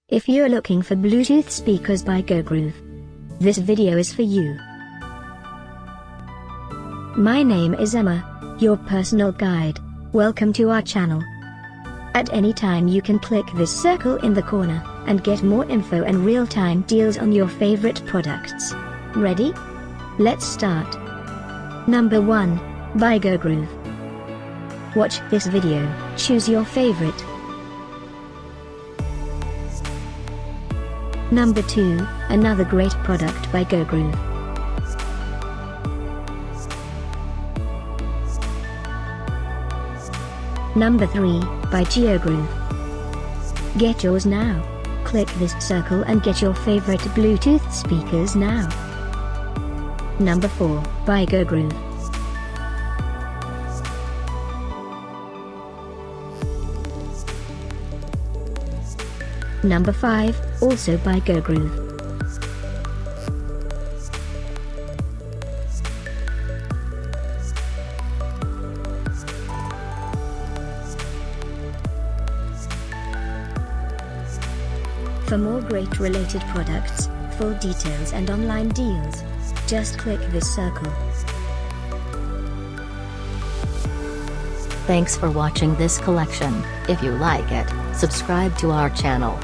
If you're looking for Bluetooth speakers by Gogroove, this video is for you. My name is Emma, your personal guide. Welcome to our channel. At any time you can click this circle in the corner, and get more info and real-time deals on your favorite products. Ready? Let's start. Number 1, by Gogroove. Watch this video, choose your favorite. Number 2, another great product by Gogroove. Number 3, by Gogroove. Get yours now. Click this circle and get your favorite Bluetooth speakers now. Number 4, by Gogroove. Number 5, also by Gogroove. For more great related products, full details and online deals, just click this circle. Thanks for watching this collection. If you like it, subscribe to our channel.